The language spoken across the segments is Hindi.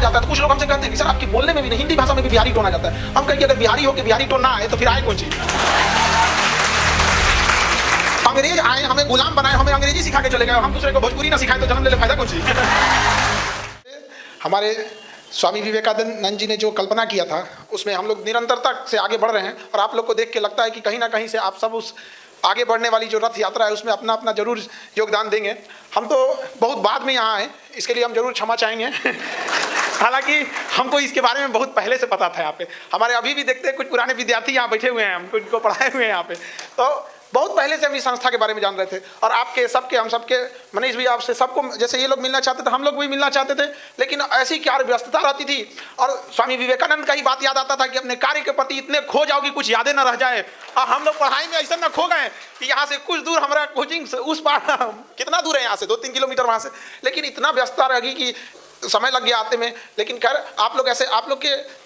जाता है। तो कुछ लोग हमसे कहते हैं कि सर आपकी बोलने में भी नहीं, हिंदी भाषा में भी बिहारी टोन आ जाता है। हम कहें कि अगर बिहारी हो के बिहारी टोन ना आए तो फिर आए कौन चीज? अंग्रेज आए, हमें गुलाम बनाए, हमें अंग्रेजी सिखा के चले गए, हम दूसरे को भोजपुरी ना सिखाए तो जन्म ले फायदा कौन चीज? हमारे स्वामी विवेकानंद जी ने जो कल्पना किया था उसमें हम लोग निरंतरता से आगे बढ़ रहे हैं, और आप लोग को देख के लगता है कि कहीं ना कहीं से आप सब उस आगे बढ़ने वाली जो रथ यात्रा है उसमें अपना अपना जरूर योगदान देंगे। हम तो बहुत बाद में यहाँ आए, इसके लिए हम जरूर क्षमा चाहेंगे। हालांकि हमको इसके बारे में बहुत पहले से पता था। यहाँ पे हमारे अभी भी देखते हैं कुछ पुराने विद्यार्थी यहाँ बैठे हुए हैं, हमको इनको पढ़ाए हुए हैं यहाँ पे, तो बहुत पहले से हम इस संस्था के बारे में जान रहे थे। और आपके सबके, हम सबके, मनीष भी आपसे सबको, जैसे ये लोग मिलना चाहते थे हम लोग भी मिलना चाहते थे, लेकिन ऐसी क्या व्यस्तता रहती थी। और स्वामी विवेकानंद का ही बात याद आता था कि अपने कार्य के प्रति इतने खो जाओ कि कुछ यादें न रह जाए। और हम लोग पढ़ाई में ऐसा न खो गए कि यहाँ से कुछ दूर हमारा कोचिंग उस पार, कितना दूर है यहाँ से, 2-3 किलोमीटर वहाँ से, लेकिन इतना व्यस्तता रहेगी कि समय लग गया आते में। लेकिन खैर आप लोग ऐसे, आप लोग के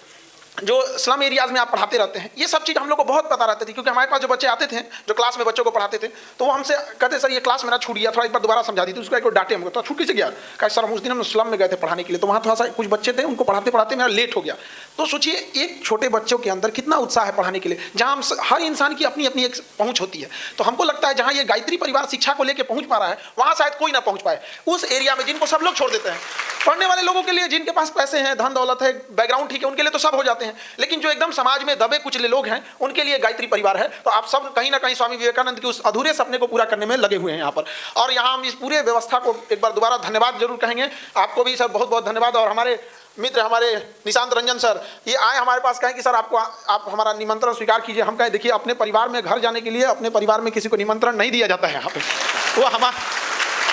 जो स्लम एरियाज में आप पढ़ाते रहते हैं, ये सब चीज़ हम लोग को बहुत पता रहती थी, क्योंकि हमारे पास जो बच्चे आते थे जो क्लास में बच्चों को पढ़ाते थे, तो वो हमसे कहते सर ये क्लास मेरा छूट गया, थोड़ा एक बार दोबारा समझा दी। तो उसका एक डांटे हमको, तो छुट्टी से गया, कहा सर हम उस दिन हम स्लम में गए थे पढ़ाने के लिए, तो वहाँ थोड़ा सा कुछ बच्चे थे, उनको पढ़ाते पढ़ाते मेरा लेट हो गया। तो सोचिए एक छोटे बच्चों के अंदर कितना उत्साह है पढ़ाने के लिए, जहाँ हर इंसान की अपनी अपनी एक पहुँच होती है। तो हमको लगता है जहाँ ये गायत्री परिवार शिक्षा को लेकर पहुँच पा रहा है, वहाँ शायद कोई ना पहुँच पाए। उस एरिया में जिनको सब लोग छोड़ देते हैं, पढ़ने वाले लोगों के लिए, जिनके पास पैसे हैं, धन दौलत है, बैकग्राउंड ठीक है, उनके लिए तो सब हो जाते हैं, लेकिन जो एकदम समाज में दबे कुचले लोग हैं उनके लिए गायत्री परिवार है। तो आप सब कहीं ना कहीं स्वामी विवेकानंद के उस अधूरे सपने को पूरा करने में लगे हुए हैं यहाँ पर। और यहाँ हम इस पूरे व्यवस्था को एक बार दोबारा धन्यवाद जरूर कहेंगे। आपको भी सर बहुत बहुत धन्यवाद। और हमारे मित्र, हमारे निशांत रंजन सर, ये आए हमारे पास, कहें कि सर आपको आप हमारा निमंत्रण स्वीकार कीजिए। हम कहें देखिए अपने परिवार में घर जाने के लिए अपने परिवार में किसी को निमंत्रण नहीं दिया जाता है यहाँ पे। वो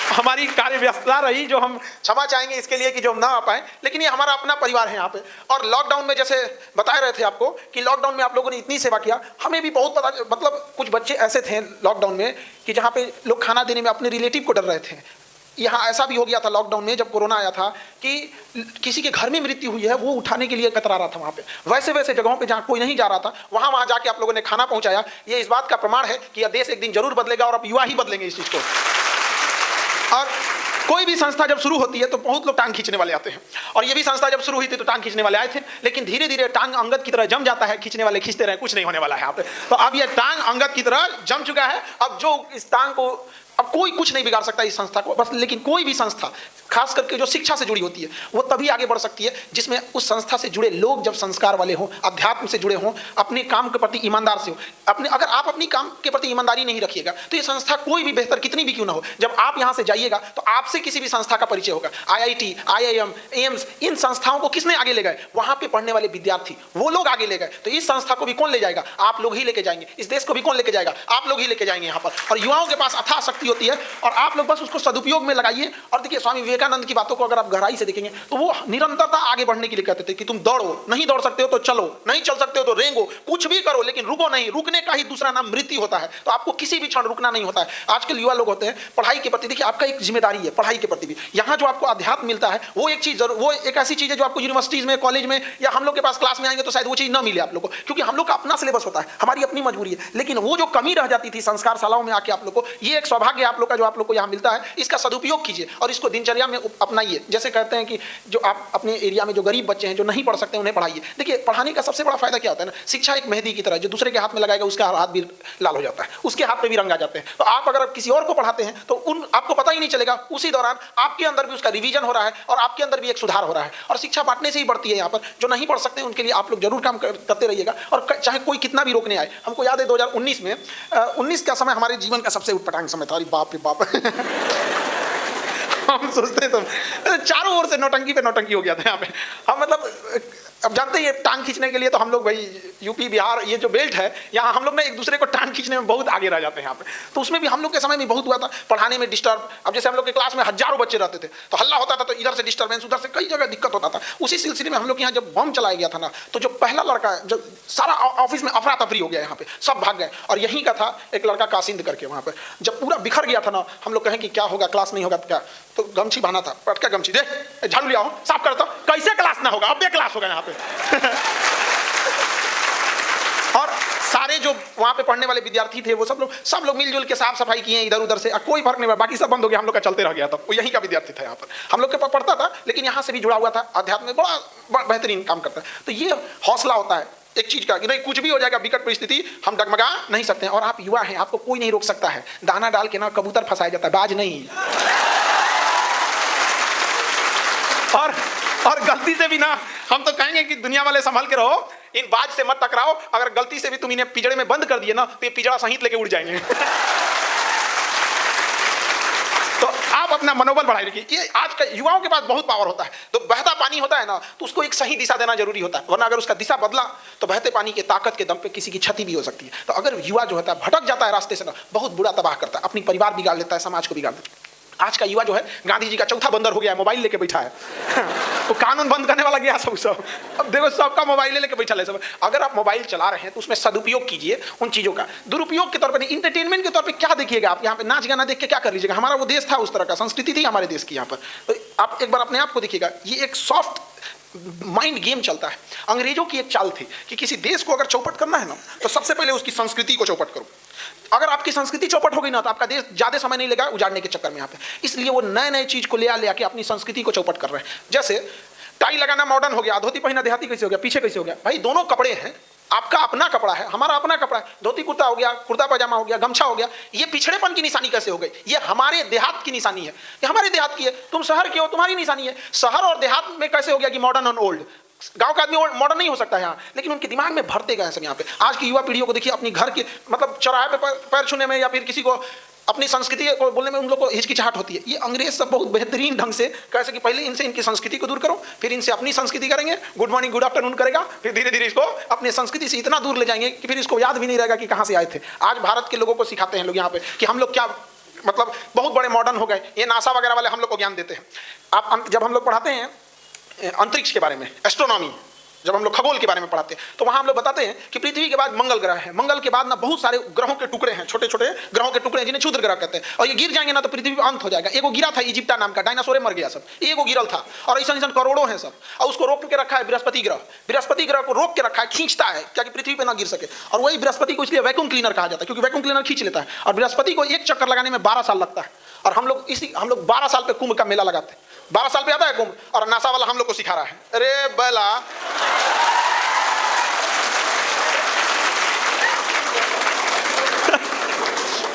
हमारी कार्य व्यस्तता रही, जो हम क्षमा चाहेंगे इसके लिए कि जो हम ना आ पाए, लेकिन ये हमारा अपना परिवार है यहाँ पे। और लॉकडाउन में जैसे बता रहे थे आपको कि लॉकडाउन में आप लोगों ने इतनी सेवा किया, हमें भी बहुत पता, मतलब कुछ बच्चे ऐसे थे लॉकडाउन में कि जहाँ पे लोग खाना देने में अपने रिलेटिव को डर रहे थे। यहाँ ऐसा भी हो गया था लॉकडाउन में, जब कोरोना आया था, कि किसी के घर में मृत्यु हुई है, वो उठाने के लिए कतरा रहा था वहाँ पे। वैसे वैसे जगहों पे जहाँ कोई नहीं जा रहा था, वहाँ जाके आप लोगों ने खाना पहुँचाया। ये इस बात का प्रमाण है कि यह देश एक दिन जरूर बदलेगा, और अब युवा ही बदलेंगे इस चीज़ को। और कोई भी संस्था जब शुरू होती है तो बहुत लोग टांग खींचने वाले आते हैं, और ये भी संस्था जब शुरू हुई थी तो टांग खींचने वाले आए थे, लेकिन धीरे धीरे टांग अंगद की तरह जम जाता है, खींचने वाले खींचते रहे, कुछ नहीं होने वाला है यहाँ पे। तो अब ये टांग अंगद की तरह जम चुका है। अब जो इस टांग को, अब कोई कुछ नहीं बिगाड़ सकता इस संस्था को, बस। लेकिन कोई भी संस्था, खास करके जो शिक्षा से जुड़ी होती है, वो तभी आगे बढ़ सकती है जिसमें उस संस्था से जुड़े लोग जब संस्कार वाले हों, अध्यात्म से जुड़े हों, अपने काम के प्रति ईमानदार से हो। अगर आप अपनी काम के प्रति ईमानदारी नहीं रखिएगा तो ये संस्था कोई भी बेहतर कितनी भी क्यों ना हो, जब आप यहाँ से जाइएगा तो आपसे किसी भी संस्था का परिचय होगा। IIT, IIM, एम्स, इन संस्थाओं को किसने आगे ले गए? वहाँ पे पढ़ने वाले विद्यार्थी, वो लोग आगे ले गए। तो इस संस्था को भी कौन ले जाएगा? आप लोग ही लेके जाएंगे। इस देश को भी कौन लेके जाएगा? आप लोग ही लेके जाएंगे यहाँ पर। और युवाओं के पास अथाह शक्ति होती है, और आप लोग बस उसको सदुपयोग में लगाइए। और देखिए स्वामी विवेकानंद की बातों को अगर आप गहराई से देखेंगे तो वो निरंतरता आगे बढ़ने के लिए कहते थे कि तुम दौड़ो, नहीं दौड़ सकते हो तो चलो, नहीं चल सकते हो तो रेंगो, कुछ भी करो, लेकिन रुको नहीं। रुकने का ही दूसरा नाम मृत्यु होता है। तो आपको किसी भी क्षण रुकना नहीं होता है। आजकल युवा लोग होते हैं पढ़ाई के प्रति, देखिए आपका एक जिम्मेदारी है पढ़ाई के प्रति भी। यहाँ जो आपको अध्यात्म मिलता है वो एक चीज, वो एक ऐसी चीज है जो आपको यूनिवर्सिटीज में, कॉलेज में, या हम लोग के पास क्लास में आएंगे तो शायद वो चीज ना मिले आप लोग को, क्योंकि हम लोग का अपना सिलेबस होता है, हमारी अपनी मजबूरी है। लेकिन वो जो कमी रह जाती थी संस्कार शालाओं में आके आप लोग को, ये एक सौभाग्य आप लोग का जो आप लोग को यहाँ मिलता है। इसका सदुपयोग कीजिए और इसको दिनचर्या में अपनाइए। जैसे कहते हैं कि जो आप अपने एरिया में जो गरीब बच्चे हैं जो नहीं पढ़ सकते उन्हें पढ़ाइए। देखिए पढ़ाने का सबसे बड़ा फायदा क्या होता है ना, शिक्षा एक मेहंदी की तरह, जो दूसरे के हाथ में लगाएगा उसका हाथ भी लाल हो जाता है, उसके हाथ पे भी रंग आ जाते हैं। तो आप अगर किसी और को पढ़ाते हैं तो आपको पता ही नहीं चलेगा, उसी दौरान आपके अंदर भी उसका रिवीजन हो रहा है और आपके अंदर भी एक सुधार हो रहा है। और शिक्षा बांटने से ही बढ़ती है। यहाँ पर जो नहीं पढ़ सकते उनके लिए आप लोग जरूर काम करते रहिएगा, और चाहे कोई कितना भी रोकने आए। हमको याद है 2019 में 19 का समय हमारे जीवन का सबसे उटपटांग समय था। अरे बाप रे बाप हम सोचते तो चारों ओर से नौटंकी पे नौटंकी हो गया था यहाँ पे। हम मतलब अब जानते हैं ये टांग खींचने के लिए तो हम लोग भाई यूपी बिहार ये जो बेल्ट है यहाँ हम लोग ना एक दूसरे को टांग खींचने में बहुत आगे रह जाते हैं यहाँ पे। तो उसमें भी हम लोग के समय में बहुत हुआ था पढ़ाने में डिस्टर्ब। अब जैसे हम लोग के क्लास में हजारों बच्चे रहते थे तो हल्ला होता था, तो इधर से डिस्टर्बेंस, उधर से कई जगह दिक्कत होता था। उसी सिलसिले में हम लोग यहाँ जब बम चलाया गया था ना, तो जो पहला लड़का, जो सारा ऑफिस में अफरा तफरी हो गया, यहाँ पे सब भाग गए। और यहीं का था एक लड़का कासिंद करके, वहाँ पे जब पूरा बिखर गया था ना, हम लोग कहें कि क्या होगा, क्लास नहीं होगा तो क्या, तो गमछी बांधा था, पटका गमछी दे, झाड़ू लिया हो, साफ करता, कैसे क्लास ना होगा, अब क्लास होगा यहाँ पे। और सारे जो वहाँ पे पढ़ने वाले विद्यार्थी थे वो सब लोग मिलजुल के साफ सफाई किए इधर उधर से, कोई फर्क नहीं पड़ा, बाकी सब बंद हो गया, हम लोग का चलते रह गया था। वो यहीं का विद्यार्थी था, यहाँ पर हम लोग के पास पढ़ता था, लेकिन यहाँ से भी जुड़ा हुआ था, अध्यात्म में बड़ा बेहतरीन काम करता है। तो ये हौसला होता है एक चीज का कि नहीं कुछ भी हो जाएगा, विकट परिस्थिति हम डगमगा नहीं सकते हैं। और आप युवा हैं, आपको कोई नहीं रोक सकता है। दाना डाल के ना कबूतर फंसाया जाता है, बाज नहीं। और गलती से भी ना, हम तो कहेंगे कि दुनिया वाले संभल के रहो, इन बाज से मत टकराओ। अगर गलती से भी तुम इन्हें पिंजड़े में बंद कर दिए ना, तो ये पिंजड़ा सहित लेके उड़ जाएंगे। तो आप अपना मनोबल बढ़ाए रखिए। ये आज का युवाओं के पास बहुत पावर होता है। तो बहता पानी होता है ना, तो उसको एक सही दिशा देना जरूरी होता है, वरना अगर उसका दिशा बदला तो बहते पानी के ताकत के दम पे किसी की क्षति भी हो सकती है। तो अगर युवा जो होता है भटक जाता है रास्ते से ना, बहुत बुरा तबाह करता है, अपनी परिवार बिगाड़ लेता है, समाज को बिगाड़ देता है। आज का युवा जो है गांधी जी का चौथा बंदर हो गया है, मोबाइल लेके बैठा है। तो कानून बंद करने वाला गया सब। अब देखो सबका मोबाइल लेके बैठा है सब। अगर आप मोबाइल चला रहे हैं तो उसमें सदुपयोग कीजिए उन चीजों का। दुरुपयोग के तौर पर नहीं, इंटरटेनमेंट के तौर पे क्या देखिएगा आप, यहाँ पे नाच गाना देख के क्या कर लीजिएगा। हमारा वो देश था, उस तरह का संस्कृति थी हमारे देश की यहाँ पर। तो आप एक बार अपने आप को देखिएगा, ये एक सॉफ्ट माइंड गेम चलता है। अंग्रेजों की एक चाल थी कि किसी देश को अगर चौपट करना है ना, तो सबसे पहले उसकी संस्कृति को चौपट करो। अगर आपकी संस्कृति चौपट हो गई ना, तो आपका देश ज्यादा समय नहीं लेगा उजाड़ने के चक्कर में यहाँ पे। इसलिए वो नए नए चीज को ले आके अपनी संस्कृति को चौपट कर रहे हैं। जैसे टाई लगाना मॉडर्न हो गया, धोती पहनना देहाती कैसे हो गया, पीछे कैसे हो गया। भाई दोनों कपड़े हैं, आपका अपना कपड़ा है, हमारा अपना कपड़ा है। धोती कुर्ता हो गया, कुर्ता पैजामा हो गया, गमछा हो गया। ये पिछड़ेपन की निशानी कैसे हो गई? ये हमारे देहात की निशानी है, ये हमारे देहात की है। तुम शहर के हो, तुम्हारी निशानी है। शहर और देहात में कैसे हो गया कि मॉडर्न और ओल्ड? गांव का आदमी मॉडर्न नहीं हो सकता है यहाँ, लेकिन उनके दिमाग में भरते गए सब यहाँ पे। आज की युवा पीढ़ियों को देखिए, अपनी घर के मतलब चौराहे पे पैर छूने में या फिर किसी को अपनी संस्कृति को बोलने में उन लोगों को हिचकिचाहट होती है। ये अंग्रेज सब बहुत बेहतरीन ढंग से कैसे कि पहले इनसे इनकी संस्कृति को दूर करो, फिर इनसे अपनी संस्कृति करेंगे, गुड मॉर्निंग गुड आफ्टरनून करेगा, फिर धीरे धीरे इसको अपनी संस्कृति से इतना दूर ले जाएंगे कि फिर इसको याद भी नहीं रहेगा कि कहाँ से आए थे। आज भारत के लोगों को सिखाते हैं लोग यहाँ पे कि हम लोग क्या मतलब बहुत बड़े मॉडर्न हो गए। ये नासा वगैरह वाले हम लोग को ज्ञान देते हैं। आप जब हम लोग पढ़ाते हैं अंतरिक्ष के बारे में, एस्ट्रोनॉमी, जब हम लोग खगोल के बारे में पढ़ाते हैं, तो वहाँ हम लोग बताते हैं कि पृथ्वी के बाद मंगल ग्रह है, मंगल के बाद ना बहुत सारे ग्रहों के टुकड़े हैं, छोटे छोटे ग्रहों के टुकड़े हैं जिन्हें क्षुद्र ग्रह कहते हैं। और ये गिर जाएंगे ना तो पृथ्वी पर अंत हो जाएगा। एगो गिरा था इजिप्टा नाम का, डायनासोर मर गया सब, एगो गिरल था। और ऐसा ऐसा करोड़ों हैं सब, और उसको रोक के रखा है बृहस्पति ग्रह। बृहस्पति ग्रह को रोक के रखा है, खींचता है क्या कि पृथ्वी पर ना गिर सके। और वही बृहस्पति को इसलिए वैक्यूम क्लीनर कहा जाता है, क्योंकि वैक्यूम क्लीनर खींच लेता है। और बृहस्पति को एक चक्कर लगाने में 12 साल लगता है। और हम लोग 12 साल पे कुंभ का मेला लगाते हैं। 12 साल पे आता है कुंभ, और नासा वाला हम लोग को सिखा रहा है। अरे बला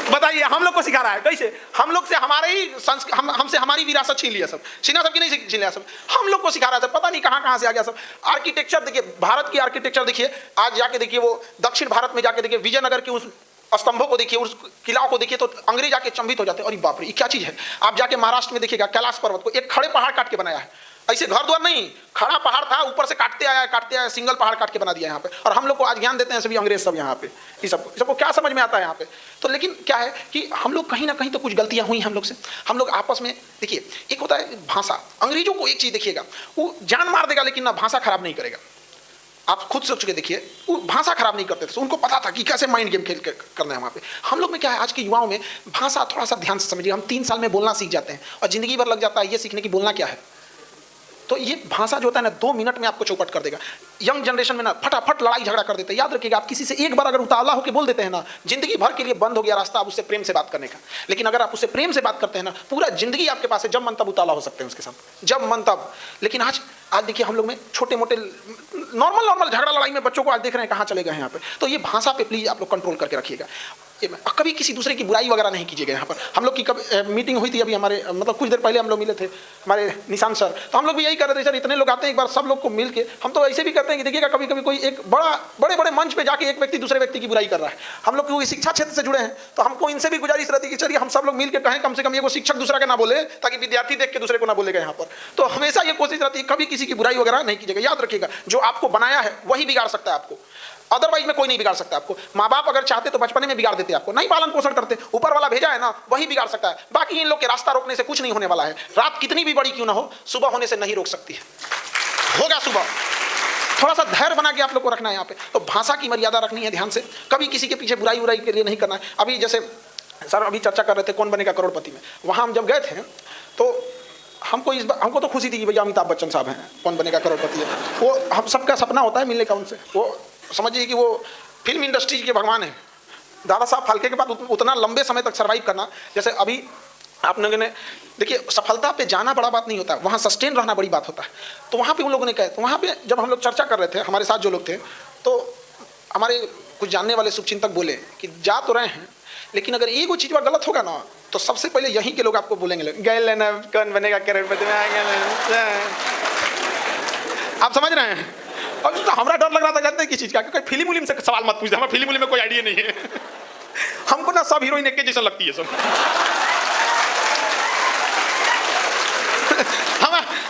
बताइए, हम लोग को सिखा रहा है कैसे? हम लोग से हमारे ही हमसे हमारी विरासत छीन लिया सब। छीना सब की नहीं छीन लिया सब, हम लोग को सिखा रहा था। पता नहीं कहाँ से आ गया सब। आर्किटेक्चर देखिए, भारत की आर्किटेक्चर देखिए, आज जाके देखिए वो दक्षिण भारत में जाके देखिए, विजयनगर के उस स्तंभों को देखिए, उस किलाओं को देखिए, तो अंग्रेज आके चंबित हो जाते हैं। अरे बाप रे, ये क्या चीज है? आप जाके महाराष्ट्र में देखिएगा, कैलाश पर्वत को एक खड़े पहाड़ काट के बनाया है। ऐसे घर द्वार नहीं, खड़ा पहाड़ था, ऊपर से काटते आया, सिंगल पहाड़ काट के बना दिया यहाँ पे। और हम लोग को आज ज्ञान देते हैं सभी अंग्रेज सब यहाँ पे। ये सबको क्या समझ में आता है यहाँ पे? तो लेकिन क्या है कि हम लोग कहीं ना कहीं तो कुछ गलतियां हुई हम लोग से। हम लोग आपस में देखिए, एक होता है भाषा। अंग्रेजों को एक चीज देखिएगा, वो जान मार देगा लेकिन ना भाषा खराब नहीं करेगा। आप खुद सोच के देखिए, वो भाषा खराब नहीं करते थे। उनको पता था कि कैसे माइंड गेम खेल करना है वहाँ पे। हम लोग में क्या है, आज के युवाओं में भाषा थोड़ा सा ध्यान से समझिए। हम 3 साल में बोलना सीख जाते हैं और जिंदगी भर लग जाता है ये सीखने की बोलना क्या है। तो ये भाषा जो होता है ना, 2 मिनट में आपको चौपट कर देगा। यंग जनरेशन में ना फटाफट लड़ाई झगड़ा कर देते हैं। याद रखिएगा, आप किसी से एक बार अगर उतावला होकर बोल देते हैं ना, जिंदगी भर के लिए बंद हो गया रास्ता आप उससे प्रेम से बात करने का। लेकिन अगर आप उससे प्रेम से बात करते हैं ना, पूरा जिंदगी आपके पास है, जब मन तब उतावला हो सकते हैं उसके साथ, जब मन तब। लेकिन आज देखिए, हम लोग में छोटे मोटे नॉर्मल झगड़ा लड़ाई में बच्चों को आज देख रहे हैं कहाँ चले गए यहाँ पे। तो ये भाषा पे प्लीज आप लोग कंट्रोल करके रखिएगा। कभी किसी दूसरे की बुराई वगैरह नहीं कीजिएगा। यहाँ पर हम लोग की कब मीटिंग हुई थी अभी, हमारे मतलब कुछ देर पहले हम लोग मिले थे, हमारे निशांत सर। तो हम लोग भी यही कर रहे थे, सर इतने लोग आते हैं, एक बार सब लोग को मिल के हम तो ऐसे भी करते हैं कि देखिएगा, कभी कभी कोई एक बड़े मंच पे जाके एक व्यक्ति दूसरे व्यक्ति की बुराई कर रहा है। हम लोग क्योंकि शिक्षा क्षेत्र से जुड़े हैं, तो हमको इनसे भी गुजारिश रहती है कि चलिए हम सब लोग मिल के कहें, कम से कम ये शिक्षक दूसरा का ना बोले, ताकि विद्यार्थी देख के दूसरे को ना बोलेगा यहाँ पर। तो हमेशा ये कोशिश रहती है कभी किसी की बुराई वगैरह नहीं कीजिएगा। याद रखिएगा, जो आपको बनाया है वही बिगाड़ सकता है आपको, अदरवाइज में कोई नहीं बिगाड़ सकता आपको। माँ बाप अगर चाहते तो बचपने में बिगाड़ देते आपको, नहीं पालन पोषण करते, ऊपर वाला भेजा है ना, वही बिगाड़ सकता है। बाकी इन लोग के रास्ता रोकने से कुछ नहीं होने वाला है। रात कितनी भी बड़ी क्यों ना हो, सुबह होने से नहीं रोक सकती है, होगा सुबह। थोड़ा सा धैर्य बना के आप लोग को रखना है यहाँ पे। तो भाषा की मर्यादा रखनी है ध्यान से, कभी किसी के पीछे बुराई के लिए नहीं करना है। अभी जैसे सर अभी चर्चा कर रहे थे कौन बनेगा करोड़पति में, वहाँ हम जब गए थे तो हमको तो खुशी थी कि भैया अमिताभ बच्चन साहब हैं, कौन बनेगा करोड़पति है। वो हम सबका सपना होता है मिलने का उनसे। वो समझिए कि वो फिल्म इंडस्ट्री के भगवान है दादा साहब फाल्के के बाद उतना लंबे समय तक सर्वाइव करना। जैसे अभी आप लोगों ने देखिए, सफलता पे जाना बड़ा बात नहीं होता, वहाँ सस्टेन रहना बड़ी बात होता है। तो वहाँ पे उन लोगों ने कहा, तो वहाँ पे जब हम लोग चर्चा कर रहे थे, हमारे साथ जो लोग थे, तो हमारे कुछ जानने वाले शुभचिंतक बोले कि जा तो रहे हैं, लेकिन अगर एक वो चीज़ पर गलत होगा ना, तो सबसे पहले यहीं के लोग आपको बोलेंगे, गए लेना कौन बनेगा करोड़पति में आएंगे। आप समझ रहे हैं? और तो हमारा डर लग रहा था, जानते हैं किस चीज़ का? क्योंकि फिल्म उलिम से सवाल मत पूछना, हमें फिल्म उलिम में कोई आइडिया नहीं है। हमको ना सब हीरोइन एक के जैसा लगती है सब।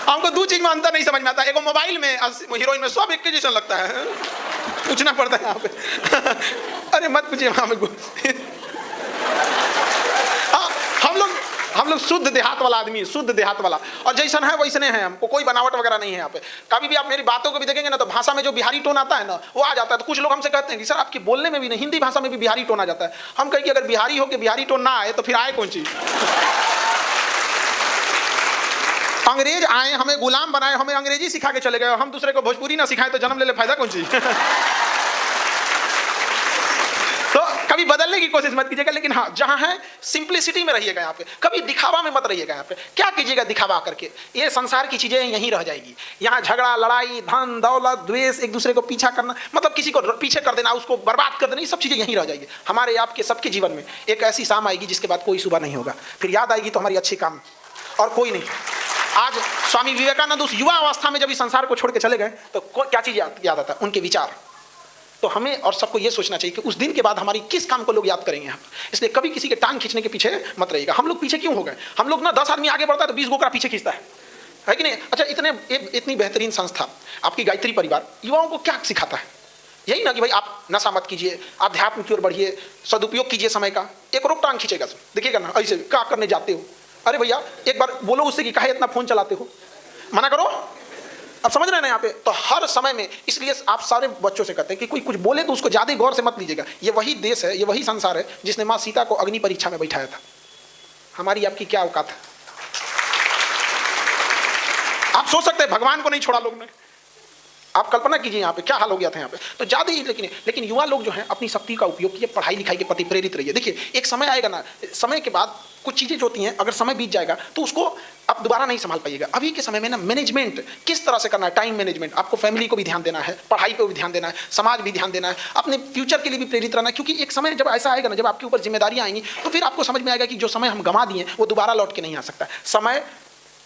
हमको दो चीज में अंतर नहीं समझ में आता, एगो मोबाइल में हीरोइन में सब एक के जैसा लगता है, पूछना पड़ता है यहाँ पे। अरे मत पूछिए, हम लोग शुद्ध देहात वाला आदमी, शुद्ध देहात वाला, और जैसन है वैसने हैं, हमको कोई बनावट वगैरह नहीं है यहाँ पे। कभी भी आप मेरी बातों को भी देखेंगे ना, तो भाषा में जो बिहारी टोन आता है ना, वो आ जाता है। तो कुछ लोग हमसे कहते हैं कि सर आपके बोलने में भी नहीं, हिंदी भाषा में भी बिहारी टोन आ जाता है। हम कहें कि अगर बिहारी हो के बिहारी टोन ना आए तो फिर आए कौन चीज? अंग्रेज आए, हमें गुलाम बनाए, हमें अंग्रेजी सिखा के चले गए, हम दूसरे को भोजपुरी ना सिखाए तो जन्म ले ले, फायदा कौन चीज? तो कभी बदलने की कोशिश मत कीजिएगा, लेकिन हाँ, जहाँ है सिंप्लिसिटी में रहिएगा। यहाँ पे कभी दिखावा में मत रहिएगा। यहाँ पे क्या कीजिएगा दिखावा करके? ये संसार की चीजें यहीं रह जाएगी। यहाँ झगड़ा, लड़ाई, धन दौलत, द्वेष, एक दूसरे को पीछा करना, मतलब किसी को पीछे कर देना, उसको बर्बाद कर देना, ये सब चीजें यहीं रह जाएगी। हमारे आपके सबके जीवन में एक ऐसी शाम आएगी जिसके बाद कोई सुबह नहीं होगा, फिर याद आएगी तो हमारी अच्छी काम और कोई नहीं। आज स्वामी विवेकानंद उस युवा अवस्था में जब इस संसार को छोड़ के चले गए तो क्या चीज याद आता है? उनके विचार। तो हमें और सबको ये सोचना चाहिए कि उस दिन के बाद हमारी किस काम को लोग याद करेंगे यहाँ पर। इसलिए कभी किसी के टांग खींचने के पीछे मत रहिएगा। हम लोग पीछे क्यों हो गए? हम लोग ना 10 आदमी आगे बढ़ता है तो 20 गोकरा पीछे खींचता है कि नहीं? अच्छा, इतनी बेहतरीन संस्था आपकी गायत्री परिवार युवाओं को क्या सिखाता है? यही ना कि भाई आप नशा मत कीजिए, अध्यात्म की ओर बढ़िए, सदुपयोग कीजिए समय का। एक रोक टांग खींचेगा, देखिएगा ना ऐसे क्या करने जाते हो। अरे भैया एक बार बोलो उससे कि काहे इतना फोन चलाते हो, मना करो। अब समझ रहे हैं ना यहाँ पे? तो हर समय में, इसलिए आप सारे बच्चों से कहते हैं कि कोई कुछ बोले तो उसको ज्यादा गौर से मत लीजिएगा। ये वही देश है, ये वही संसार है जिसने माँ सीता को अग्नि परीक्षा में बैठाया था। हमारी आपकी क्या औकात है? आप सोच सकते हैं भगवान को नहीं छोड़ा लोग ने। आप कल्पना कीजिए यहाँ पे क्या हाल हो गया था यहाँ पे। तो ज्यादा ही लेकिन युवा लोग जो हैं अपनी शक्ति का उपयोग किए, पढ़ाई लिखाई के प्रति प्रेरित रहिए। देखिए एक समय आएगा ना, समय के बाद कुछ चीजें जो होती हैं, अगर समय बीत जाएगा तो उसको आप दोबारा नहीं संभाल पाइएगा। अभी के समय में ना मैनेजमेंट किस तरह से करना है, टाइम मैनेजमेंट, आपको फैमिली को भी ध्यान देना है, पढ़ाई को भी ध्यान देना है, समाज भी ध्यान देना है, अपने फ्यूचर के लिए भी प्रेरित रहना है। क्योंकि एक समय जब ऐसा आएगा ना, जब आपके ऊपर जिम्मेदारियां आएंगी, तो फिर आपको समझ में आएगा कि जो समय हम गंवा दिए वो दोबारा लौट के नहीं आ सकता। समय,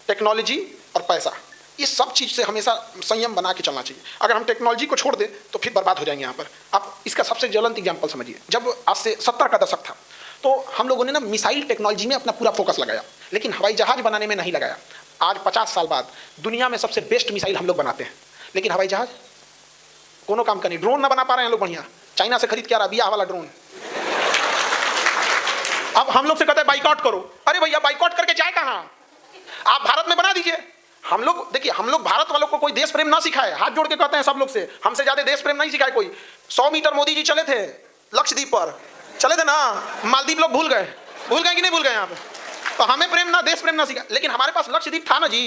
टेक्नोलॉजी और पैसा, इस सब चीज़ से हमेशा संयम बना के चलना चाहिए। अगर हम टेक्नोलॉजी को छोड़ दें तो फिर बर्बाद हो जाएंगे यहाँ पर। आप इसका सबसे ज्वलंत एग्जाम्पल समझिए, जब आज से 70 का दशक था तो हम लोगों ने ना मिसाइल टेक्नोलॉजी में अपना पूरा फोकस लगाया, लेकिन हवाई जहाज बनाने में नहीं लगाया। आज 50 साल बाद दुनिया में सबसे बेस्ट मिसाइल हम लोग बनाते हैं, लेकिन हवाई जहाज कोनो काम का नहीं। ड्रोन ना बना पा रहे हैं लोग बढ़िया, चाइना से खरीद के आ रहा बिया वाला ड्रोन। अब हम लोग से कहते हैं बाइकआउट करो। अरे भैया बाइकआउट करके जाए कहाँ? आप भारत में बना दीजिए। हम लोग देखिए, हम लोग भारत वालों को कोई देश प्रेम ना सिखाए, हाथ जोड़ के कहते हैं सब लोग से, हमसे ज्यादा देश प्रेम नहीं सिखाए कोई। 100 मीटर मोदी जी चले थे लक्षद्वीप पर, चले थे ना, मालदीव लोग भूल गए कि नहीं भूल गए यहाँ पे? तो हमें प्रेम ना, देश प्रेम ना सिखाए, लेकिन हमारे पास लक्षद्वीप था ना जी।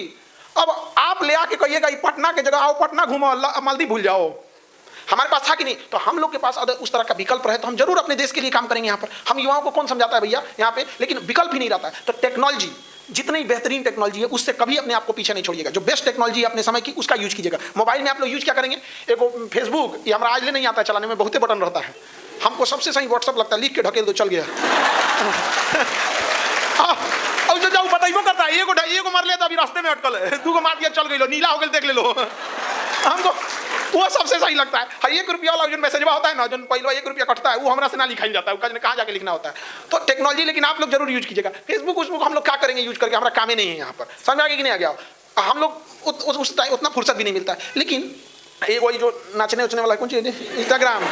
अब आप ले आके कहिएगा पटना के जगह आओ, पटना घूमो, मालदीव भूल जाओ। हमारे पास था कि नहीं? तो हम लोग के पास अगर उस तरह का विकल्प रहे तो हम जरूर अपने देश के लिए काम करेंगे। यहाँ पर हम युवाओं को कौन समझाता है भैया यहाँ पे, लेकिन विकल्प ही नहीं रहता है। तो टेक्नोलॉजी, जितनी बेहतरीन टेक्नोलॉजी है उससे कभी अपने आप को पीछे नहीं छोड़िएगा। जो बेस्ट टेक्नोलॉजी है अपने समय की उसका यूज कीजिएगा। मोबाइल में आप लोग यूज क्या करेंगे? एक फेसबुक, ये हमारा आज ले नहीं आता है चलाने में, बहुते बटन रहता है। हमको सबसे सही व्हाट्सअप लगता है, लिख के ढकेल दो चल गया। और जो जाऊ बताइबो करता है, ये को मार लिया तो अभी रास्ते में अटकल है, 2 को मार दिया चल गई लो, नीला हो गया देख ले लो। हमको वो सबसे सही लगता है। 1 रुपया वाला जो मैसेज होता है ना, जो पहले 1 रुपया कटता है, वो हमरा से ना लिखाई जाता है, कहाँ जाके लिखना होता है। तो टेक्नोलॉजी लेकिन आप लोग जरूर यूज कीजिएगा। फेसबुक हम लोग क्या करेंगे यूज करके, हमारा काम ही नहीं है यहाँ पर। समझ आगे कि नहीं आ गया? हम लोग उस टाइम उतना फुर्सत भी नहीं मिलता है। लेकिन एक वही जो नाचने उचने वाला कौन चीज, इंस्टाग्राम,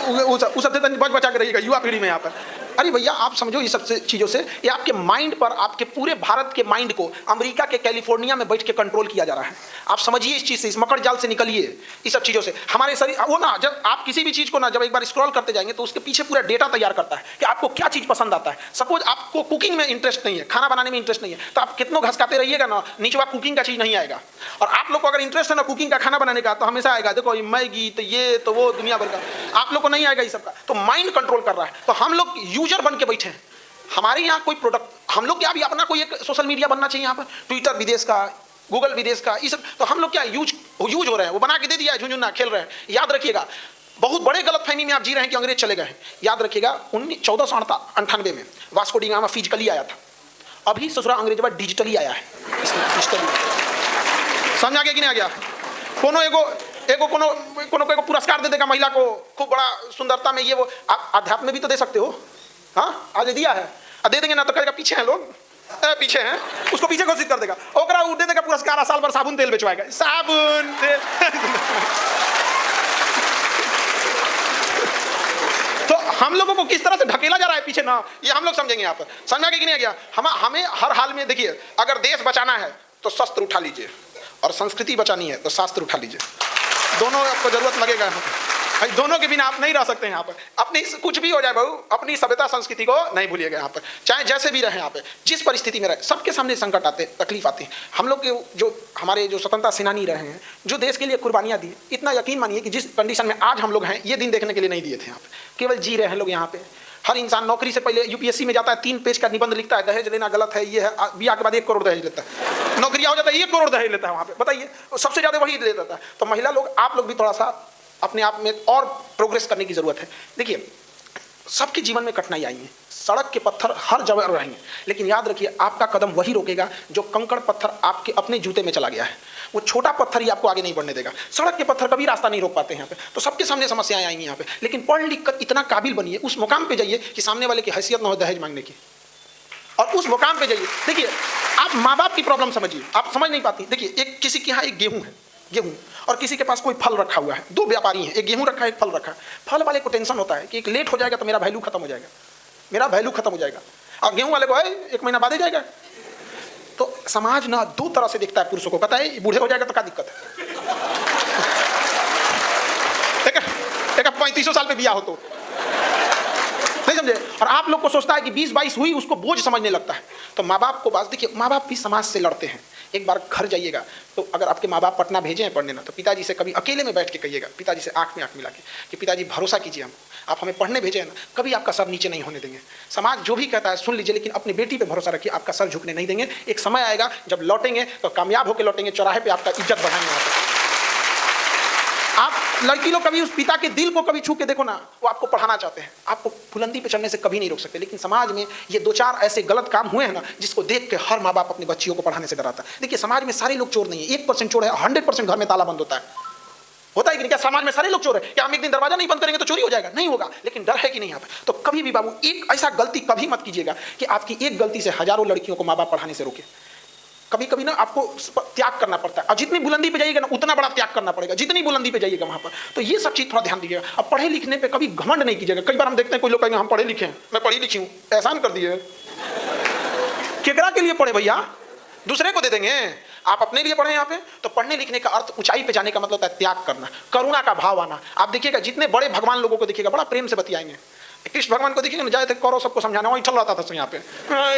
उस सबसे बच बचा के रहिएगा युवा पीढ़ी में यहाँ पर। अरे भैया आप समझो ये सब चीज़ों से, ये आपके माइंड पर, आपके पूरे भारत के माइंड को अमेरिका के कैलिफोर्निया में बैठ के कंट्रोल किया जा रहा है। आप समझिए इस चीज़ से, इस मकर जाल से निकलिए। इस सब चीज़ों से हमारे शरीर वो ना, जब आप किसी भी चीज़ को ना जब एक बार स्क्रॉल करते जाएंगे तो उसके पीछे पूरा डेटा तैयार करता है कि आपको क्या चीज़ पसंद आता है। सपोज आपको कुकिंग में इंटरेस्ट नहीं है, खाना बनाने में इंटरेस्ट नहीं है, तो आप कितनों घसकाते रहिएगा ना, नीचे आप कुकिंग का चीज़ नहीं आएगा। और आप लोग को अगर इंटरेस्ट है ना कुकिंग का, खाना बनाने का, तो हमेशा आएगा देखो मैगी, तो ये तो वो दुनिया भर का। आप लोग को नहीं आएगा ये सबका, तो माइंड कंट्रोल कर रहा है। तो हम लोग यूजर बन के बैठे हैं। हमारे यहाँ कोई प्रोडक्ट, हम लोग क्या अभी अपना कोई एक सोशल मीडिया बनना चाहिए यहाँ पर, ट्विटर विदेश का, गूगल विदेश का, ये सब तो हम लोग क्या यूज हो रहे हैं, वो बना के दे दिया है, झुंझुना खेल रहे हैं। याद रखिएगा, बहुत बड़े गलतफहमी में आप जी रहे हैं कि अंग्रेज चले गए हैं। याद रखिएगा 1498 में वास्को डी गामा फिजिकली आया था, अभी ससुरा अंग्रेजवा डिजिटली आया है। समझ आ गया कि नहीं आ गया? कोनो एगो पुरस्कार दे देगा महिला को, खूब बड़ा सुंदरता में, ये वो अध्यात्म में भी तो दे सकते हो। हाँ आज दिया है, दे देंगे ना तो कहेगा पीछे हैं लोग, पीछे हैं, उसको पीछे घोषित कर देगा, ओकरा दे देगा पुरस्कार, साल भर साबुन तेल बेचवाएगा, साबुन तेल। तो हम लोगों को किस तरह से ढकेला जा रहा है पीछे ना, ये हम लोग समझेंगे यहाँ पर। समझा कि नहीं आ गया? हमें हर हाल में देखिए, अगर देश बचाना है तो शस्त्र उठा लीजिए, और संस्कृति बचानी है तो शास्त्र उठा लीजिए। दोनों आपको जरूरत लगेगा यहाँ पर, भाई दोनों के बिना आप नहीं रह सकते यहाँ पर। अपनी कुछ भी हो जाए बहू, अपनी सभ्यता संस्कृति को नहीं भूलिएगा यहाँ पर, चाहे जैसे भी रहे यहाँ पे, जिस परिस्थिति में रहे। सबके सामने संकट आते, तकलीफ आती है। हम लोग के जो हमारे जो स्वतंत्रता सेनानी रहे हैं, जो देश के लिए कुर्बानियाँ दी, इतना यकीन मानिए कि जिस कंडीशन में आज हम लोग हैं, ये दिन देखने के लिए नहीं दिए थे यहाँ पे। केवल जी रहे हैं लोग यहाँ पे। हर इंसान नौकरी से पहले यूपीएससी में जाता है, 3 पेज का निबंध लिखता है, दहेज लेना गलत है, ये है, ब्याह के बाद 1 करोड़ दहेज लेता है, नौकरी हो जाता है 1 करोड़ दहेज लेता है वहाँ पे। बताइए, सबसे ज़्यादा वही ले लेता है। तो महिला लोग, आप लोग भी थोड़ा सा अपने आप में और प्रोग्रेस करने की जरूरत है। देखिए, सबके जीवन में कठिनाई आई है, सड़क के पत्थर हर जगह रहेंगे, लेकिन याद रखिए आपका कदम वही रोकेगा जो कंकड़ पत्थर आपके अपने जूते में चला गया है। वो छोटा पत्थर ही आपको आगे नहीं बढ़ने देगा। सड़क के पत्थर कभी रास्ता नहीं रोक पाते हैं यहाँ पे। तो सबके सामने समस्याएं आएंगी यहाँ पे, लेकिन पढ़ लिख कर इतना काबिल बनिए, उस मुकाम पे जाइए कि सामने वाले की हैसियत ना हो दहेज मांगने की, और उस मुकाम पे जाइए। देखिए, आप माँ बाप की प्रॉब्लम समझिए, आप समझ नहीं पाती। देखिए, एक किसी के यहाँ एक गेहूँ है, गेहूँ, और किसी के पास कोई फल रखा हुआ है। 2 व्यापारी हैं, एक गेहूँ रखा है, एक फल रखा है। फल वाले को टेंशन होता है कि एक लेट हो जाएगा तो मेरा वैल्यू खत्म हो जाएगा, मेरा वैल्यू खत्म हो जाएगा, और गेहूँ वाले को है 1 महीना बाद ही जाएगा। तो समाज ना 2 तरह से दिखता है पुरुषों को, पता है? बूढ़े हो जाएगा तो क्या दिक्कत है? एक 35 साल पे बिया हो तो नहीं समझे। और आप लोग को सोचता है कि 20-22 हुई, उसको बोझ समझने लगता है। तो माँ बाप को बात देखिए, माँ बाप भी समाज से लड़ते हैं। एक बार घर जाइएगा तो अगर आपके माँ बाप पटना भेजे हैं पढ़ने ना, तो पिताजी से कभी अकेले में बैठ के कहिएगा, पिताजी से आंख में आंख मिला के, कि पिताजी भरोसा कीजिए, हम आप हमें पढ़ने भेजे हैं ना, कभी आपका सर नीचे नहीं होने देंगे। समाज जो भी कहता है सुन लीजिए, लेकिन अपनी बेटी पे भरोसा रखिए, आपका सर झुकने नहीं देंगे। एक समय आएगा जब लौटेंगे तो कामयाब होकर लौटेंगे, चौराहे पे आपका इज्जत बढ़ाएंगे वहाँ पे। आप लड़की लोग कभी उस पिता के दिल को कभी छू के देखो ना, वो आपको पढ़ाना चाहते हैं, आपको बुलंदी पे चढ़ने से कभी नहीं रोक सकते। लेकिन समाज में ये 2-4 ऐसे गलत काम हुए हैं ना, जिसको देख के हर माँ बाप अपनी बच्चियों को पढ़ाने से डराता है। देखिए, समाज में सारे लोग चोर नहीं है, 1% चोर है, 100% घर में ताला बंद होता है कि नहीं? क्या समाज में सारे लोग चोर है? क्या हम एक दिन दरवाजा नहीं बंद करेंगे तो चोरी हो जाएगा? नहीं होगा। लेकिन डर है कि नहीं यहाँ पे? तो कभी भी बाबू एक ऐसा गलती कभी मत कीजिएगा कि आपकी एक गलती से हजारों लड़कियों को माँ बाप पढ़ाने से रोके। कभी कभी ना आपको त्याग करना पड़ता है, और जितनी बुलंदी पे जाइएगा ना उतना बड़ा त्याग करना पड़ेगा, जितनी बुलंदी पे जाइएगा वहां पर। तो ये सब चीज थोड़ा ध्यान दीजिएगा। अब पढ़े लिखने पे कभी घमंड नहीं कीजिएगा। कई बार हम देखते हैं कोई लोग कहेंगे हम पढ़े लिखे हैं, मैं पढ़ी लिखी हूँ, एहसान कर दिए। केकरा के लिए पढ़े भैया? दूसरे को दे देंगे, आप अपने लिए पढ़े यहाँ पे। तो पढ़ने लिखने का अर्थ ऊंचाई पे जाने का मतलब होता है त्याग करना, करुणा का भाव आना। आप देखिएगा जितने बड़े भगवान लोगों को देखिएगा बड़ा प्रेम से बतियाएंगे। कृष्ण भगवान को देखिए ना, जाए थे कौरव सबको समझाना, वहीं ठल रहता था यहाँ पे,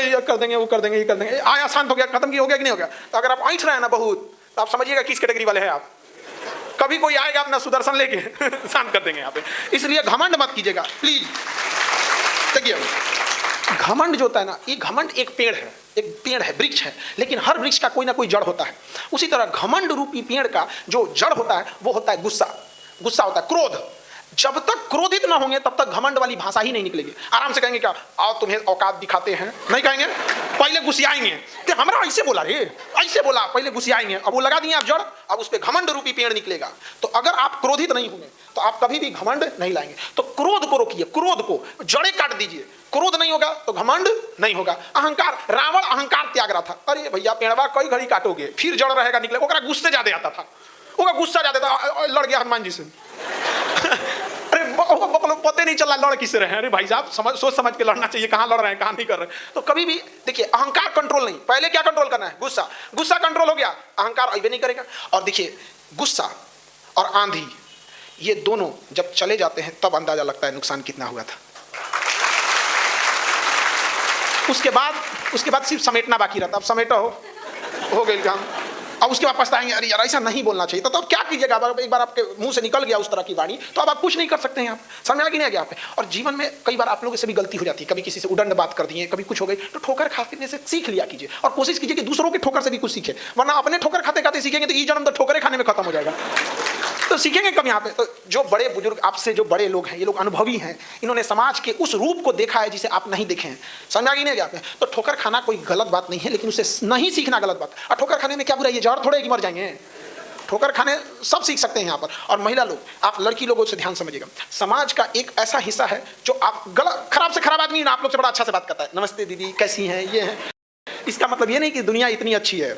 ये कर देंगे, वो कर देंगे, ये कर देंगे, आया शांत हो गया, खत्म की हो गया कि नहीं हो गया। तो अगर आप ऐठ रहे हैं ना बहुत, तो आप समझिएगा किस कैटेगरी वाले हैं आप। कभी कोई आएगा अपना सुदर्शन लेके शांत कर देंगे यहाँ पे। इसलिए घमंड मत कीजिएगा प्लीज। देखिए, घमंड जो होता है ना, ये घमंड एक पेड़ है, वृक्ष है, लेकिन हर वृक्ष का कोई ना कोई जड़ होता है। उसी तरह घमंड रूपी पेड़ का जो जड़ होता है वो होता है गुस्सा। गुस्सा होता है क्रोध। जब तक क्रोधित ना होंगे तब तक घमंड वाली भाषा ही नहीं निकलेगी। आराम से कहेंगे क्या, आओ तुम्हें औकात दिखाते हैं, नहीं कहेंगे। पहले गुस्सियाएंगे कि हमरा ऐसे बोला रे, ऐसे बोला, पहले गुस्सियाएंगे। अब वो लगा दिए आप जड़, अब उस पर घमंड रूपी पेड़ निकलेगा। तो अगर आप क्रोधित नहीं होंगे तो आप कभी भी घमंड नहीं लाएंगे। तो क्रोध को रोकिए, क्रोध को जड़ें काट दीजिए। क्रोध नहीं होगा तो घमंड नहीं होगा। अहंकार, रावण अहंकार त्याग रहा था। अरे भैया पेड़वा कई घड़ी काटोगे, फिर जड़ रहेगा निकले। ओकरा गुस्से ज्यादा आता था, ओका गुस्सा ज्यादा था, लड़ गया हनुमान जी से। अरे पता नहीं चला लड़ किससे रहे। अरे भाई साहब सोच समझ के लड़ना चाहिए, कहाँ लड़ रहे हैं कहाँ नहीं कर रहे। तो कभी भी देखिए, अहंकार कंट्रोल नहीं, पहले क्या कंट्रोल करना है? गुस्सा। गुस्सा कंट्रोल हो गया, अहंकार अभी नहीं करेगा। और देखिए, गुस्सा और आंधी ये दोनों जब चले जाते हैं तब अंदाजा लगता है नुकसान कितना हुआ था। उसके बाद सिर्फ समेटना बाकी रहता। अब समेटा हो गई काम। अब उसके बाद पछताएंगे, अरे यार ऐसा नहीं बोलना चाहिए। तो अब क्या कीजिएगा, अब एक बार आपके मुंह से निकल गया उस तरह की वाणी, तो अब आप कुछ नहीं कर सकते हैं। आप समझ आ कि नहीं आ गया आप? और जीवन में कई बार आप लोगों से भी गलती हो जाती है, कभी किसी से उदंड बात कर दिए, कभी कुछ हो गई, तो ठोकर खाने से सीख लिया कीजिए और कोशिश कीजिए कि दूसरों के ठोकर से भी कुछ सीखे, वरना अपने ठोकर खाते खाते सीखेंगे तो ये जन्म तो ठोकरे खाने में खत्म हो जाएगा। तो सीखेंगे कब यहाँ पे? तो जो बड़े बुजुर्ग आपसे जो बड़े लोग हैं, ये लोग अनुभवी हैं, इन्होंने समाज के उस रूप को देखा है जिसे आप नहीं देखे हैं। समझा कि नहीं गया? तो ठोकर खाना कोई गलत बात नहीं है, लेकिन उसे नहीं सीखना गलत बात। और ठोकर खाने में क्या बुराई है? जहर थोड़े कि मर जाएंगे। ठोकर खाने सब सीख सकते हैं यहाँ पर। और महिला लोग, आप लड़की लोगों से ध्यान समझिएगा, समाज का एक ऐसा हिस्सा है जो आप गलत खराब से खराब आदमी आप लोग से बड़ा अच्छा से बात करता है, नमस्ते दीदी कैसी हैं, ये है। इसका मतलब ये नहीं कि दुनिया इतनी अच्छी है।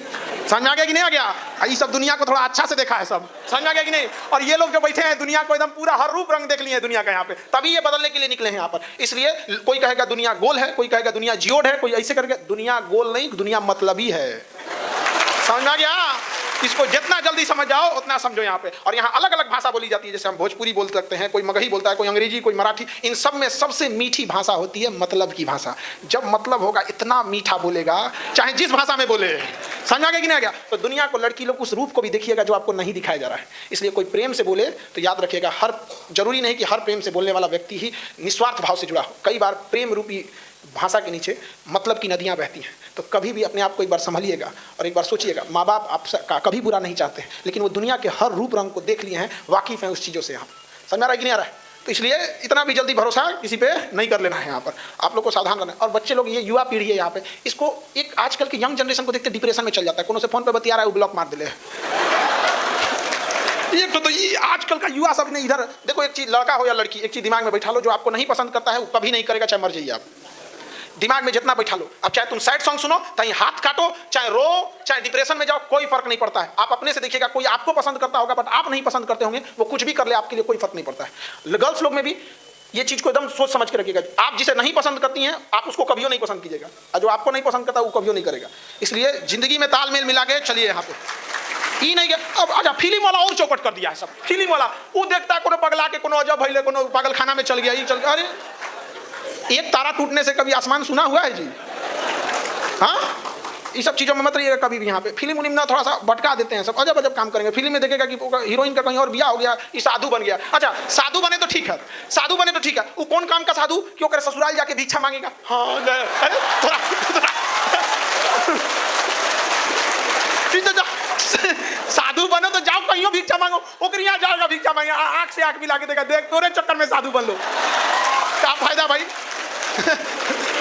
समझ आ गया कि नहीं आ गया? ये सब दुनिया को थोड़ा अच्छा से देखा है सब। समझ आ गया कि नहीं? और ये लोग जो बैठे हैं दुनिया को एकदम पूरा हर रूप रंग देख लिए हैं दुनिया का यहाँ पे, तभी ये बदलने के लिए निकले हैं यहाँ पर। इसलिए कोई कहेगा दुनिया गोल है, कोई कहेगा दुनिया जियोड है, कोई ऐसे करके। दुनिया गोल नहीं, दुनिया मतलबी है। समझ आ गया? इसको जितना जल्दी समझ जाओ उतना समझो यहाँ पे। और यहाँ अलग अलग भाषा बोली जाती है, जैसे हम भोजपुरी बोल सकते हैं, कोई मगही बोलता है, कोई अंग्रेजी, कोई मराठी। इन सब में सबसे मीठी भाषा होती है मतलब की भाषा। जब मतलब होगा इतना मीठा बोलेगा, चाहे जिस भाषा में बोले। समझ आ गया कि नहीं आ गया? तो दुनिया को लड़की लोग उस रूप को भी देखिएगा जो आपको नहीं दिखाया जा रहा है। इसलिए कोई प्रेम से बोले तो याद रखिएगा, हर जरूरी नहीं कि हर प्रेम से बोलने वाला व्यक्ति ही निस्वार्थ भाव से जुड़ा हो। कई बार प्रेम रूपी भाषा के नीचे मतलब की नदियाँ बहती हैं। तो कभी भी अपने आप को एक बार संभलिएगा और एक बार सोचिएगा, माँ बाप आपका कभी बुरा नहीं चाहते, लेकिन वो दुनिया के हर रूप रंग को देख लिए हैं, वाकिफ़ हैं उस चीज़ों से। आप समझ आ रहा है कि नहीं आ रहा है? तो इसलिए इतना भी जल्दी भरोसा किसी पे नहीं कर लेना है। यहाँ पर आप लोग को सावधान रहना है। और बच्चे लोग, ये युवा पीढ़ी है यहाँ पे, इसको एक आजकल के यंग जनरेशन को देखते डिप्रेशन में चल जाता है। कोनो से फोन पे बतिया रहा है, वो ब्लॉक मार दे। एक तो ये आजकल का युवा सब ने इधर देखो, एक चीज लड़का हो या लड़की, एक चीज दिमाग में बैठा लो, जो आपको नहीं पसंद करता है वो कभी नहीं करेगा, चाहे मर जाइए आप। दिमाग में जितना बैठा लो। अब चाहे तुम सैड सॉन्ग सुनो, चाहे हाथ काटो, चाहे रो, चाहे डिप्रेशन में जाओ, कोई फर्क नहीं पड़ता है। आप अपने से देखिएगा, कोई आपको पसंद करता होगा बट आप नहीं पसंद करते होंगे, वो कुछ भी कर ले आपके लिए कोई फर्क नहीं पड़ता है। गर्ल्स लोग में भी ये चीज को एकदम सोच समझ के रखिएगा। आप जिसे नहीं पसंद करती हैं, आप उसको कभी नहीं पसंद कीजिएगा, और जो आपको नहीं पसंद करता वो कभी नहीं करेगा। इसलिए जिंदगी में तालमेल मिला के चलिए यहाँ पे। ई नहीं गया अब अच्छा, फिल्म वाला और चौपट कर दिया है सब। फिल्म वाला वो देखता है, कोनो पगला के, कोनो अजब भइले, कोनो पागल खाना में चल गया, ये चल गया। अरे एक तारा टूटने से कभी आसमान सुना हुआ है जी? हाँ, ये सब चीज़ों में मत रहिएगा कभी भी। यहाँ पे फिल्म उलिम ना थोड़ा सा भटका देते हैं, सब अजब अजब काम करेंगे। फिल्म में देखेगा कि हीरोइन का कहीं और बिया हो गया, ये साधु बन गया। अच्छा, साधु बने तो ठीक है, साधु बने तो ठीक है। वो कौन काम का साधु? क्यों करे ससुराल जाके भिक्षा मांगेगा? हाँ, अरे थोड़ा साधु बनो तो जाओ कहीं भिक्षा मांगो, ओकर यहाँ जाओगा भिक्षा मांगे, आंख से आंख मिला के देगा, देख तोरे चक्कर में साधु बन लो, क्या फायदा भाई?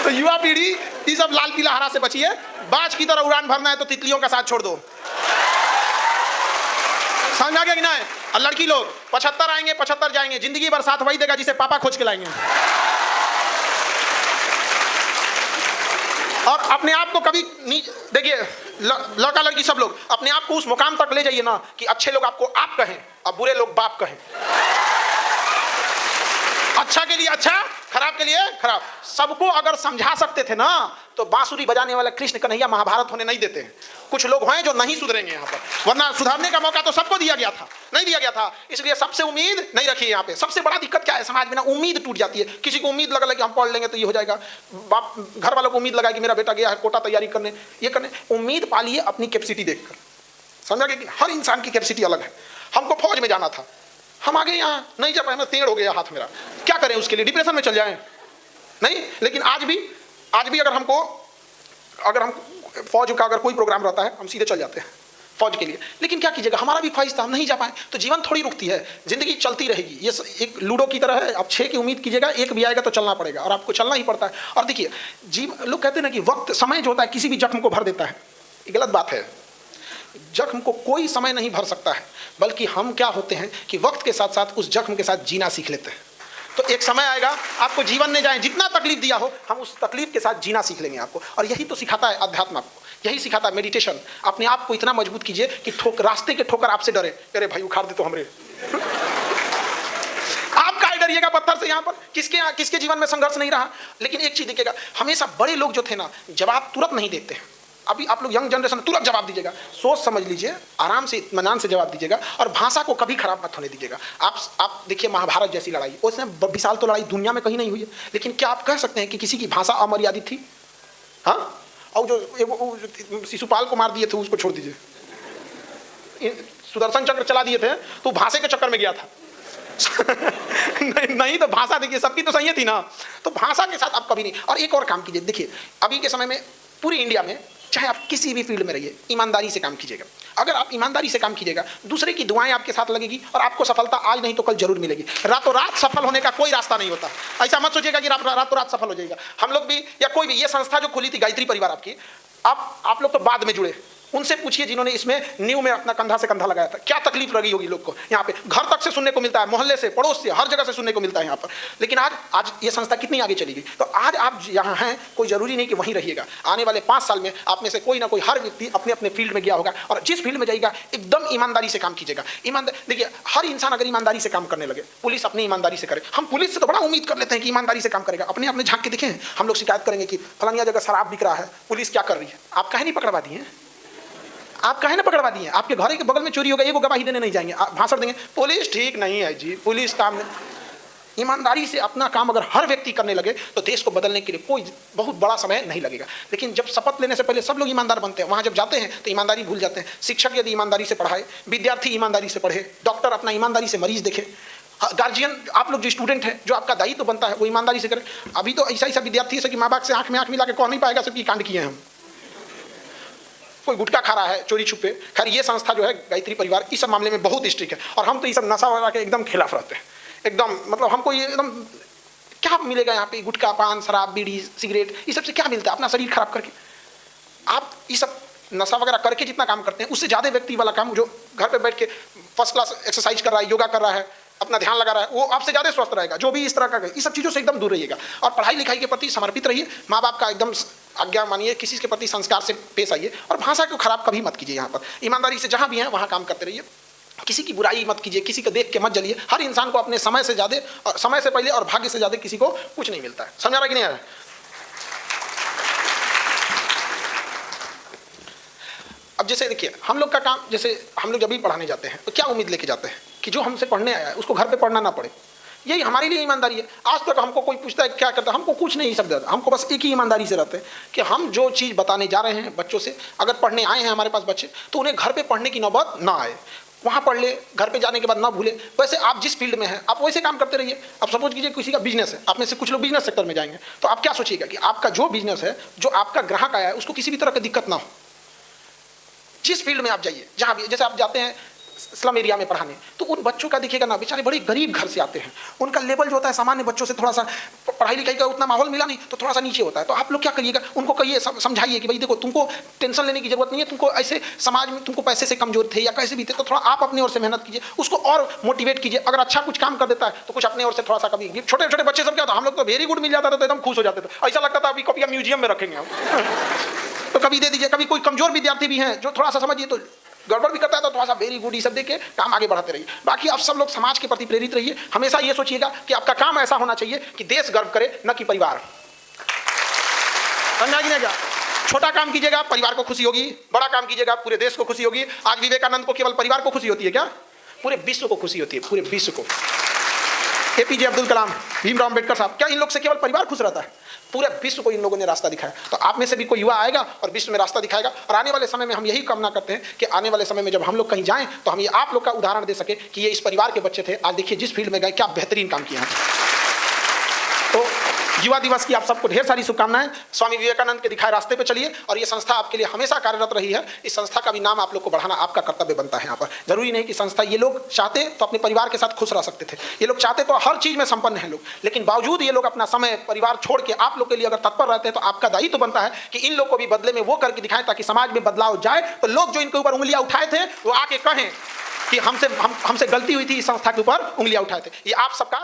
तो युवा पीढ़ी ये सब लाल पीला हरा से बचिए। बाज की तरह उड़ान भरना है तो तितलियों का साथ छोड़ दो। समझ आ गया कि नहीं? और लड़की लोग 75 आएंगे 75 जाएंगे, जिंदगी भर साथ वही देगा जिसे पापा खोज के लाएंगे। और अपने आप को कभी देखिए, लड़का लड़की सब लोग अपने आप को उस मुकाम तक ले जाइए ना कि अच्छे लोग आपको आप कहें और बुरे लोग बाप कहें। अच्छा के लिए अच्छा, खराब के लिए खराब। सबको अगर समझा सकते थे ना तो बांसुरी बजाने वाला कृष्ण कन्हैया महाभारत होने नहीं देते हैं। कुछ लोग हैं जो नहीं सुधरेंगे यहाँ पर, वरना सुधारने का मौका तो सबको दिया गया था, नहीं दिया गया था। इसलिए सबसे उम्मीद नहीं रखिए यहाँ पे। सबसे बड़ा दिक्कत क्या है समाज में ना, उम्मीद टूट जाती है। किसी को उम्मीद लगा कि हम पढ़ लेंगे तो ये हो जाएगा, बाप घर वालों को उम्मीद लगा कि मेरा बेटा गया है कोटा तैयारी करने, ये करने। उम्मीद पालिए अपनी कैपेसिटी देखकर। समझा कि हर इंसान की कैपेसिटी अलग है। हमको फौज में जाना था, हम आगे यहाँ नहीं जा पाए, मैं टेढ़ हो गया हाथ मेरा, क्या करें उसके लिए? डिप्रेशन में चल जाएं? नहीं। लेकिन आज भी अगर हम फौज का अगर कोई प्रोग्राम रहता है, हम सीधे चल जाते हैं फौज के लिए। लेकिन क्या कीजिएगा, हमारा भी ख्वाहिश था, हम नहीं जा पाए। तो जीवन थोड़ी रुकती है, जिंदगी चलती रहेगी। ये एक लूडो की तरह है। आप 6 की उम्मीद कीजिएगा, एक भी आएगा तो चलना पड़ेगा, और आपको चलना ही पड़ता है। और देखिए, लोग कहते हैं ना कि वक्त समय जो होता है किसी भी जख्म को भर देता है, ये गलत बात है। जख्म को कोई समय नहीं भर सकता है, बल्कि हम क्या होते हैं कि वक्त के साथ साथ उस जख्म के साथ जीना सीख लेते हैं। तो एक समय आएगा, आपको जीवन ने जाए जितना तकलीफ दिया हो, हम उस तकलीफ के साथ जीना सीख लेंगे आपको। और यही तो सिखाता है अध्यात्म, आपको यही सिखाता है मेडिटेशन। अपने आप को इतना मजबूत कीजिए कि रास्ते के ठोकर आपसे डरे। अरे भाई उखाड़ दे तो हमरे आप काहे डरिएगा पत्थर से? यहाँ पर किसके जीवन में संघर्ष नहीं रहा? लेकिन एक चीज देखिएगा, हमेशा बड़े लोग जो थे ना, जवाब तुरंत नहीं देते। अभी आप लोग यंग जनरेशन तुरंत जवाब दीजिएगा, सोच समझ लीजिए, आराम से इत्मीनान से जवाब दीजिएगा, और भाषा को कभी खराब मत होने दीजिएगा। आप देखिए महाभारत जैसी लड़ाई, उसमें विशाल तो लड़ाई दुनिया में कहीं नहीं हुई है, लेकिन क्या आप कह सकते हैं कि किसी की भाषा अमर्यादित थी? हाँ। और जो शिशुपाल को मार दिए थे उसको छोड़ दीजिए, सुदर्शन चक्र चला दिए थे तो भाषा के चक्कर में गया था। नहीं तो भाषा देखिए सबकी तो सही थी ना, तो भाषा के साथ आप कभी नहीं। और एक और काम कीजिए, देखिए अभी के समय में पूरी इंडिया में चाहे आप किसी भी फील्ड में रहिए, ईमानदारी से काम कीजिएगा। अगर आप ईमानदारी से काम कीजिएगा, दूसरे की दुआएं आपके साथ लगेगी और आपको सफलता आज नहीं तो कल जरूर मिलेगी। रातों रात सफल होने का कोई रास्ता नहीं होता। ऐसा मत सोचिएगा कि रातों रात सफल हो जाएगा। हम लोग भी या कोई भी, ये संस्था जो खुली थी गायत्री परिवार आपकी, आप लोग तो बाद में जुड़े, उनसे पूछिए जिन्होंने इसमें न्यू में अपना कंधा से कंधा लगाया था, क्या तकलीफ लगी होगी लोग को। यहाँ पे घर तक से सुनने को मिलता है, मोहल्ले से, पड़ोस से, हर जगह से सुनने को मिलता है यहाँ पर। लेकिन आज ये संस्था कितनी आगे चली गई। तो आज आप यहाँ हैं, कोई जरूरी नहीं कि वहीं रहिएगा। आने वाले 5 साल में आप में से कोई ना कोई, हर व्यक्ति अपने अपने फील्ड में गया होगा, और जिस फील्ड में जाएगा एकदम ईमानदारी से काम कीजिएगा। देखिए हर इंसान अगर ईमानदारी से काम करने लगे, पुलिस अपनी ईमानदारी से करे। हम पुलिस से तो बड़ा उम्मीद कर लेते हैं कि ईमानदारी से काम करेगा, अपने झांक के देखें। हम लोग शिकायत करेंगे कि फलानिया जगह शराब बिक रहा है, पुलिस क्या कर रही है। आप कहे नहीं पकड़वा दिए, आप कहे ना पकड़वा दिए। आपके घर के बगल में चोरी हो गई, वो गवाही देने नहीं जाएंगे, आप भाषण देंगे पुलिस ठीक नहीं है जी, पुलिस काम नहीं। ईमानदारी से अपना काम अगर हर व्यक्ति करने लगे तो देश को बदलने के लिए कोई बहुत बड़ा समय नहीं लगेगा। लेकिन जब शपथ लेने से पहले सब लोग ईमानदार बनते हैं, वहाँ जब जाते हैं तो ईमानदारी भूल जाते हैं। शिक्षक यदि ईमानदारी से पढ़ाए, विद्यार्थी ईमानदारी से पढ़े, डॉक्टर अपना ईमानदारी से मरीज देखे, गार्जियन आप लोग जो स्टूडेंट है, जो आपका दायित्व बनता है वो ईमानदारी से करें। अभी तो ऐसा विद्यार्थी है कि माँ बाप से आँख में आँख मिला के कह नहीं पाएगा सबकी कांड किए हैं हम। कोई गुटखा खा रहा है चोरी छुपे। खैर ये संस्था जो है गायत्री परिवार इस सब मामले में बहुत स्ट्रिक्ट है, और हम तो ये सब नशा वगैरह के एकदम खिलाफ रहते हैं। एकदम मतलब हमको ये एकदम क्या मिलेगा यहाँ पे, गुटखा, पान, शराब, बीड़ी, सिगरेट, ये सब से क्या मिलता है अपना शरीर खराब करके। आप ये सब नशा वगैरह करके जितना काम करते हैं उससे ज़्यादा व्यक्ति वाला काम, जो घर पे बैठ के फर्स्ट क्लास एक्सरसाइज कर रहा है, योगा कर रहा है, अपना ध्यान लगा रहा है, वो आपसे ज़्यादा स्वस्थ रहेगा। जो भी इस तरह का, ये सब चीज़ों से एकदम दूर रहिएगा और पढ़ाई लिखाई के प्रति समर्पित रहिए। माँ बाप का एकदम आज्ञा मानिए, किसी के प्रति संस्कार से पेश आइए, और भाषा को खराब कभी मत कीजिए। यहाँ पर ईमानदारी से जहाँ भी हैं वहाँ काम करते रहिए। किसी की बुराई मत कीजिए, किसी को देख के मत जलिए। हर इंसान को अपने समय से ज़्यादा, और समय से पहले और भाग्य से ज़्यादा किसी को कुछ नहीं मिलता है। समझा रहा कि नहीं आ रहा? अब जैसे देखिए हम लोग का काम, जैसे हम लोग जब भी पढ़ाने जाते हैं तो क्या उम्मीद लेके जाते हैं कि जो हमसे पढ़ने आया है उसको घर पे पढ़ना ना पड़े। यही हमारे लिए ईमानदारी है। आज तक हमको कोई पूछता है क्या करता है, हमको कुछ नहीं सब देता, हमको बस एक ही ईमानदारी से रहते हैं कि हम जो चीज़ बताने जा रहे हैं बच्चों से, अगर पढ़ने आए हैं हमारे पास बच्चे, तो उन्हें घर पे पढ़ने की नौबत ना आए। वहाँ पढ़ ले, घर पे जाने के बाद ना भूले। वैसे आप जिस फील्ड में हैं आप वैसे काम करते रहिए। अब सपोज कीजिए किसी का बिजनेस है, आप में से कुछ लोग बिजनेस सेक्टर में जाएंगे, तो आप क्या सोचिएगा कि आपका जो बिजनेस है, जो आपका ग्राहक आया है, उसको किसी भी तरह की दिक्कत ना हो। जिस फील्ड में आप जाइए, जहाँ भी, जैसे आप जाते हैं स्लम एरिया में पढ़ाने, तो उन बच्चों का देखिएगा ना, बेचारे बड़े गरीब घर से आते हैं, उनका लेवल जो होता है सामान्य बच्चों से थोड़ा सा, पढ़ाई लिखाई का उतना माहौल मिला नहीं तो थोड़ा सा नीचे होता है। तो आप लोग क्या करिएगा, उनको कहिए, समझाइए कि भाई देखो तुमको टेंशन लेने की जरूरत नहीं है, तुमको ऐसे समाज में तुमको पैसे से कमजोर थे या कैसे भी थे, तो थोड़ा आप अपनी ओर से मेहनत कीजिए, उसको और मोटिवेट कीजिए। अगर अच्छा कुछ काम कर देता है तो कुछ अपने ओर से थोड़ा सा कभी। छोटे छोटे बच्चे सब क्या होता है, हम लोग तो वेरी गुड मिल जाता था तो एकदम खुश हो जाते थे, ऐसा लगता था अभी कॉपियाँ म्यूजियम में रखेंगे हम। तो कभी दे दीजिए। कभी कोई कमजोर विद्यार्थी भी हैं जो थोड़ा सा समझिए तो गड़बड़ भी करता है, तो थोड़ा सा वेरी गुड ये सब देके काम आगे बढ़ाते रहिए। बाकी आप सब लोग समाज के प्रति प्रेरित रहिए। हमेशा ये सोचिएगा कि आपका काम ऐसा होना चाहिए कि देश गर्व करे, न कि परिवार। समझा कि नहीं? क्या छोटा काम कीजिएगा परिवार को खुशी होगी, बड़ा काम कीजिएगा पूरे देश को खुशी होगी। आज विवेकानंद को केवल परिवार को खुशी होती है क्या? पूरे विश्व को खुशी होती है, पूरे विश्व को। APJ अब्दुल कलाम, भीमराव अम्बेडकर साहब, क्या इन लोग से केवल परिवार खुश रहता है? पूरे विश्व को इन लोगों ने रास्ता दिखाया। तो आप में से भी कोई युवा आएगा और विश्व में रास्ता दिखाएगा। और आने वाले समय में हम यही कामना करते हैं कि आने वाले समय में जब हम लोग कहीं जाएं तो हम ये आप लोग का उदाहरण दे सके कि ये इस परिवार के बच्चे थे, आज देखिए जिस फील्ड में गए क्या बेहतरीन काम किया है। तो युवा दिवस की आप सबको ढेर सारी शुभकामनाएं। स्वामी विवेकानंद के दिखाए रास्ते पे चलिए, और ये संस्था आपके लिए हमेशा कार्यरत रही है। इस संस्था का भी नाम आप लोग को बढ़ाना आपका कर्तव्य बनता है। यहाँ पर जरूरी नहीं कि संस्था, ये लोग चाहते तो अपने परिवार के साथ खुश रह सकते थे, ये लोग चाहते तो हर चीज़ में संपन्न हैं लोग, लेकिन बावजूद ये लोग अपना समय परिवार छोड़ के आप लोग के लिए अगर तत्पर रहते हैं तो आपका दायित्व तो बनता है कि इन लोग को भी बदले में वो करके दिखाएं ताकि समाज में बदलाव जाए। तो लोग जो इनके ऊपर उंगलियां उठाए थे वो आके कहें कि हमसे गलती हुई थी, इस संस्था के ऊपर उंगलियां उठाए थे। ये आप सबका